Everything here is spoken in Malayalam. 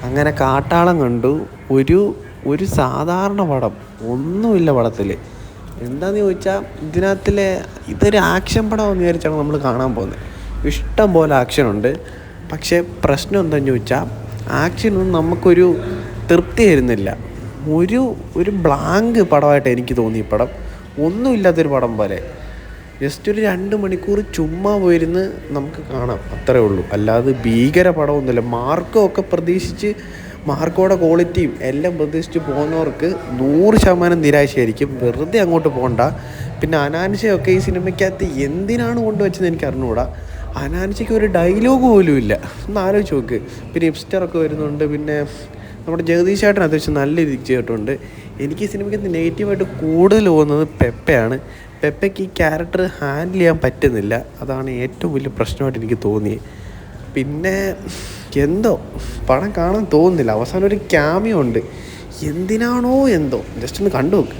അങ്ങനെ കാട്ടാളം കണ്ടു. ഒരു ഒരു സാധാരണ പടം ഒന്നുമില്ല പടത്തിൽ. എന്താണെന്ന് ചോദിച്ചാൽ ഇതിനകത്തിലെ ഇതൊരു ആക്ഷൻ പടമെന്ന് വിചാരിച്ചാണ് നമ്മൾ കാണാൻ പോകുന്നത്. ഇഷ്ടം പോലെ ആക്ഷനുണ്ട്. പക്ഷേ പ്രശ്നം എന്താണെന്ന് ചോദിച്ചാൽ ആക്ഷനൊന്നും നമുക്കൊരു തൃപ്തി തരുന്നില്ല. ഒരു ഒരു ബ്ലാങ്ക് പടമായിട്ട് എനിക്ക് തോന്നി ഈ പടം. ഒന്നുമില്ലാത്തൊരു പടം പോലെ. ജസ്റ്റ് ഒരു 2 മണിക്കൂർ ചുമ്മാ പോയിരുന്ന് നമുക്ക് കാണാം, അത്രേ ഉള്ളൂ. അല്ലാതെ ഭീകര പടമൊന്നുമില്ല. മാർക്കോ പ്രതീക്ഷിച്ച്, മാർക്കോയുടെ ക്വാളിറ്റിയും എല്ലാം പ്രതീക്ഷിച്ച് പോകുന്നവർക്ക് 100% നിരാശയായിരിക്കും. വെറുതെ അങ്ങോട്ട് പോകണ്ട. പിന്നെ അനാൻഷയൊക്കെ ഈ സിനിമയ്ക്കകത്ത് എന്തിനാണ് കൊണ്ടുവച്ചതെന്ന് എനിക്ക് അറിഞ്ഞുകൂടാ. അനാൻഷയ്ക്ക് ഒരു ഡയലോഗ് പോലും ഇല്ല. ഒന്ന് ആലോചിച്ച് നോക്ക്. പിന്നെ ഹിപ്സ്റ്ററൊക്കെ വരുന്നുണ്ട്. പിന്നെ നമ്മുടെ ജഗദീഷ് ചേട്ടൻ അത്യാവശ്യം നല്ല രീതിക്ക് ചെയ്തിട്ടുണ്ട്. എനിക്ക് ഈ സിനിമയ്ക്കകത്ത് നെഗറ്റീവായിട്ട് കൂടുതൽ പോകുന്നത് പെപ്പയാണ്. പെപ്പയ്ക്ക് ഈ ക്യാരക്ടർ ഹാൻഡിൽ ചെയ്യാൻ പറ്റുന്നില്ല. അതാണ് ഏറ്റവും വലിയ പ്രശ്നമായിട്ട് എനിക്ക് തോന്നിയത്. പിന്നെ എന്തോ പടം കാണാൻ തോന്നുന്നില്ല. അവസാനം ഒരു ക്യാമിയോ ഉണ്ട്. എന്തിനാണോ എന്തോ, ജസ്റ്റ് ഒന്ന് കണ്ടു നോക്ക്.